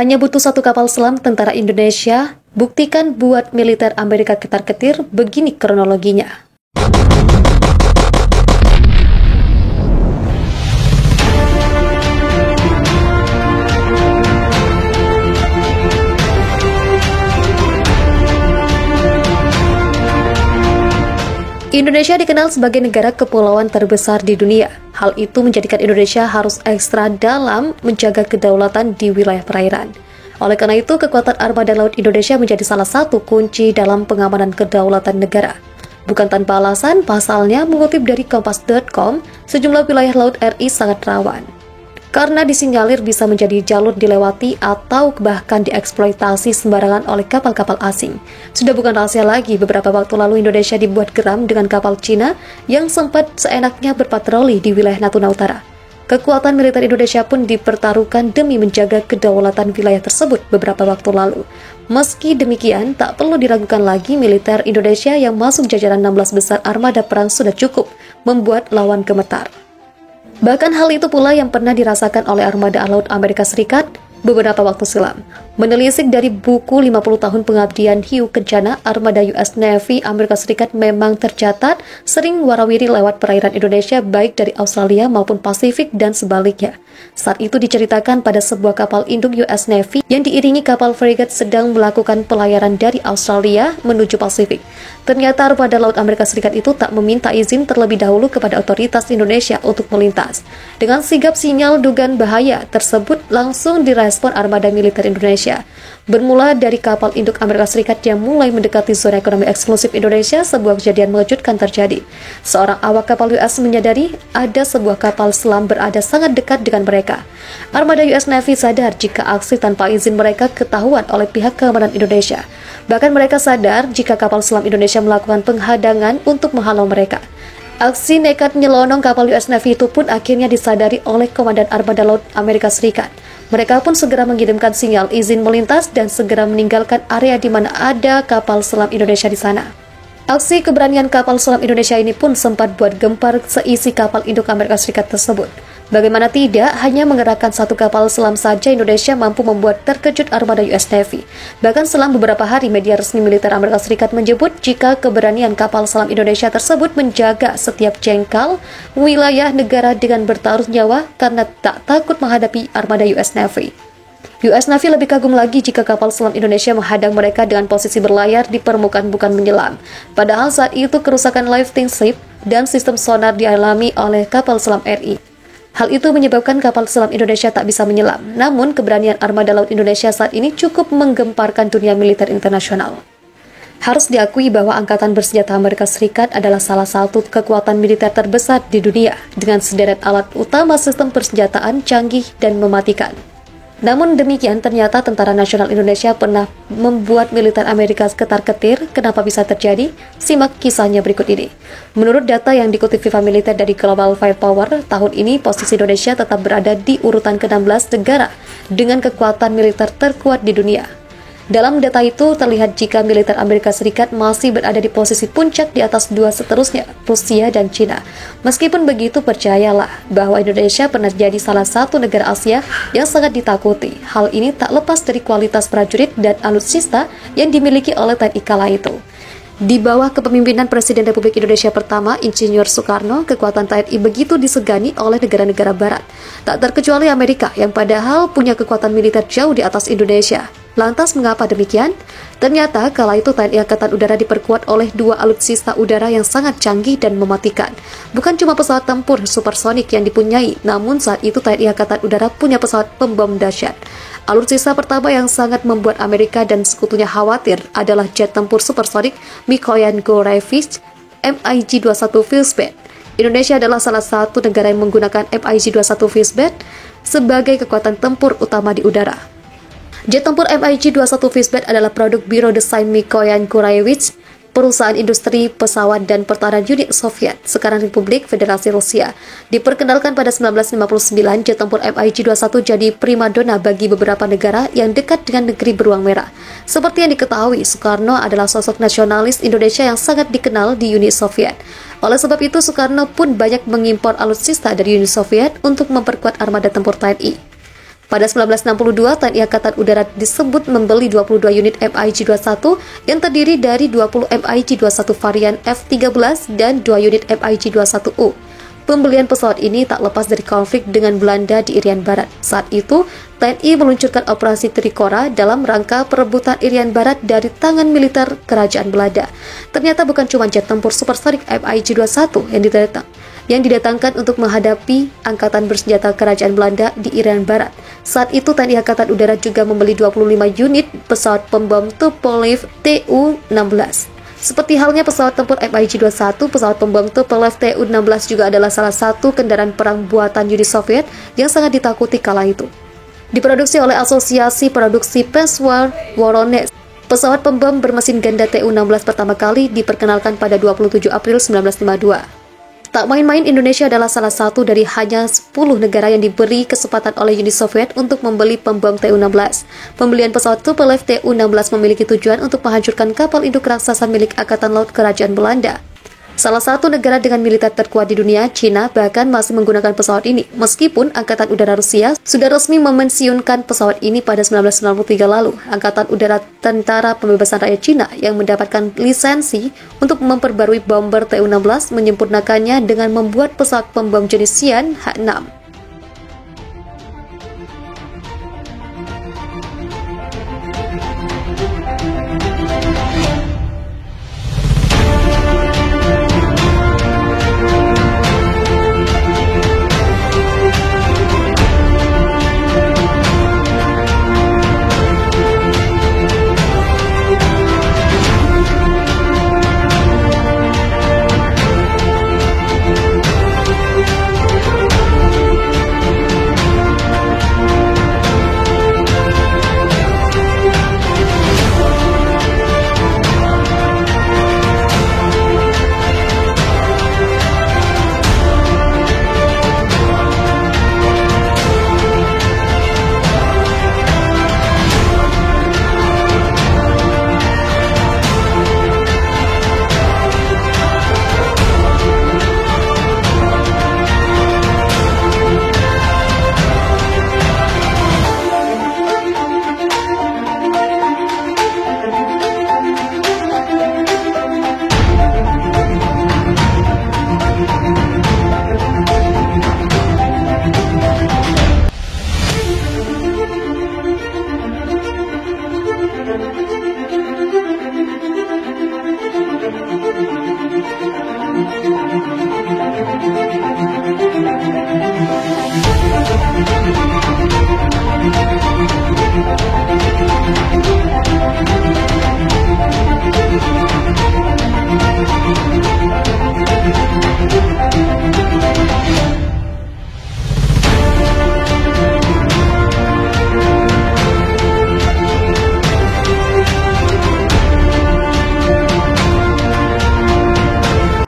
Hanya butuh satu kapal selam tentara Indonesia, buktikan buat militer Amerika ketar-ketir, begini kronologinya. Indonesia dikenal sebagai negara kepulauan terbesar di dunia. Hal itu menjadikan Indonesia harus ekstra dalam menjaga kedaulatan di wilayah perairan. Oleh karena itu, kekuatan armada laut Indonesia menjadi salah satu kunci dalam pengamanan kedaulatan negara. Bukan tanpa alasan, pasalnya mengutip dari Kompas.com, sejumlah wilayah laut RI sangat rawan karena disinyalir bisa menjadi jalur dilewati atau bahkan dieksploitasi sembarangan oleh kapal-kapal asing. Sudah bukan rahasia lagi, beberapa waktu lalu Indonesia dibuat geram dengan kapal Cina yang sempat seenaknya berpatroli di wilayah Natuna Utara. Kekuatan militer Indonesia pun dipertaruhkan demi menjaga kedaulatan wilayah tersebut beberapa waktu lalu. Meski demikian, tak perlu diragukan lagi militer Indonesia yang masuk jajaran 16 besar armada perang sudah cukup membuat lawan gemetar. Bahkan hal itu pula yang pernah dirasakan oleh armada laut Amerika Serikat beberapa waktu silam. Menelisik dari buku 50 tahun pengabdian Hiu Kencana, armada US Navy Amerika Serikat memang tercatat sering warawiri lewat perairan Indonesia baik dari Australia maupun Pasifik dan sebaliknya. Saat itu diceritakan pada sebuah kapal induk US Navy yang diiringi kapal frigat sedang melakukan pelayaran dari Australia menuju Pasifik. Ternyata armada laut Amerika Serikat itu tak meminta izin terlebih dahulu kepada otoritas Indonesia untuk melintas. Dengan sigap sinyal dugaan bahaya tersebut langsung direspon armada militer Indonesia. Bermula dari kapal induk Amerika Serikat yang mulai mendekati zona ekonomi eksklusif Indonesia, sebuah kejadian mengejutkan terjadi. Seorang awak kapal US menyadari ada sebuah kapal selam berada sangat dekat dengan mereka. Armada US Navy sadar jika aksi tanpa izin mereka ketahuan oleh pihak keamanan Indonesia. Bahkan mereka sadar jika kapal selam Indonesia melakukan penghadangan untuk menghalau mereka. Aksi nekat nyelonong kapal US Navy itu pun akhirnya disadari oleh Komandan Armada Laut Amerika Serikat. Mereka pun segera mengirimkan sinyal izin melintas dan segera meninggalkan area di mana ada kapal selam Indonesia di sana. Aksi keberanian kapal selam Indonesia ini pun sempat buat gempar seisi kapal induk Amerika Serikat tersebut. Bagaimana tidak, hanya mengerahkan satu kapal selam saja Indonesia mampu membuat terkejut armada US Navy. Bahkan selang beberapa hari, media resmi militer Amerika Serikat menyebut jika keberanian kapal selam Indonesia tersebut menjaga setiap jengkal wilayah negara dengan bertaruh nyawa karena tak takut menghadapi armada US Navy. US Navy lebih kagum lagi jika kapal selam Indonesia menghadang mereka dengan posisi berlayar di permukaan bukan menyelam. Padahal saat itu kerusakan lifting ship dan sistem sonar dialami oleh kapal selam RI. Hal itu menyebabkan kapal selam Indonesia tak bisa menyelam. Namun, keberanian armada laut Indonesia saat ini cukup menggemparkan dunia militer internasional. Harus diakui bahwa Angkatan Bersenjata Amerika Serikat adalah salah satu kekuatan militer terbesar di dunia, dengan sederet alat utama sistem persenjataan canggih dan mematikan. Namun demikian, ternyata Tentara Nasional Indonesia pernah membuat militer Amerika ketar-ketir. Kenapa bisa terjadi? Simak kisahnya berikut ini. Menurut data yang dikutip FIFA Militer dari Global Firepower, tahun ini posisi Indonesia tetap berada di urutan ke-16 negara dengan kekuatan militer terkuat di dunia. Dalam data itu terlihat jika militer Amerika Serikat masih berada di posisi puncak di atas dua seterusnya, Rusia dan Cina. Meskipun begitu, percayalah bahwa Indonesia pernah jadi salah satu negara Asia yang sangat ditakuti. Hal ini tak lepas dari kualitas prajurit dan alutsista yang dimiliki oleh TNI kala itu. Di bawah kepemimpinan Presiden Republik Indonesia pertama, Insinyur Soekarno, kekuatan TNI begitu disegani oleh negara-negara barat. Tak terkecuali Amerika, yang padahal punya kekuatan militer jauh di atas Indonesia. Lantas mengapa demikian? Ternyata kala itu TNI Angkatan Udara diperkuat oleh dua alutsista udara yang sangat canggih dan mematikan. Bukan cuma pesawat tempur supersonik yang dipunyai, namun saat itu TNI Angkatan Udara punya pesawat pembom dahsyat. Alutsista pertama yang sangat membuat Amerika dan sekutunya khawatir adalah jet tempur supersonik Mikoyan Gorevich MiG-21 Fishbat. Indonesia adalah salah satu negara yang menggunakan MiG-21 Fishbat sebagai kekuatan tempur utama di udara. Jet tempur MiG-21 Fishbat adalah produk Biro Desain Mikoyan Gorevich, perusahaan industri pesawat dan pertahanan unit Soviet, sekarang Republik Federasi Rusia. Diperkenalkan pada 1959, jet tempur MiG-21 jadi primadona bagi beberapa negara yang dekat dengan negeri beruang merah. Seperti yang diketahui, Soekarno adalah sosok nasionalis Indonesia yang sangat dikenal di Uni Soviet. Oleh sebab itu, Soekarno pun banyak mengimpor alutsista dari Uni Soviet untuk memperkuat armada tempur TNI. Pada 1962, TNI Angkatan Udara disebut membeli 22 unit MiG-21 yang terdiri dari 20 MiG-21 varian F-13 dan 2 unit MiG-21U. Pembelian pesawat ini tak lepas dari konflik dengan Belanda di Irian Barat. Saat itu, TNI meluncurkan operasi Trikora dalam rangka perebutan Irian Barat dari tangan militer Kerajaan Belanda. Ternyata bukan cuma jet tempur supersonik MiG-21 yang didatangkan untuk menghadapi angkatan bersenjata Kerajaan Belanda di Irian Barat. Saat itu TNI Angkatan Udara juga membeli 25 unit pesawat pembom Tupolev Tu-16. Seperti halnya pesawat tempur MiG-21, pesawat pembom Tupolev Tu-16 juga adalah salah satu kendaraan perang buatan Uni Soviet yang sangat ditakuti kala itu. Diproduksi oleh Asosiasi Produksi Peshawar Voronezh, pesawat pembom bermesin ganda Tu-16 pertama kali diperkenalkan pada 27 April 1952. Tak main-main, Indonesia adalah salah satu dari hanya 10 negara yang diberi kesempatan oleh Uni Soviet untuk membeli pembom Tu-16. Pembelian pesawat Tupolev Tu-16 memiliki tujuan untuk menghancurkan kapal induk raksasa milik Angkatan Laut Kerajaan Belanda. Salah satu negara dengan militer terkuat di dunia, China, bahkan masih menggunakan pesawat ini, meskipun Angkatan Udara Rusia sudah resmi memensiunkan pesawat ini pada 1993 lalu. Angkatan Udara Tentara Pembebasan Rakyat Cina yang mendapatkan lisensi untuk memperbarui bomber Tu-16 menyempurnakannya dengan membuat pesawat pembom jenis Xi'an H-6.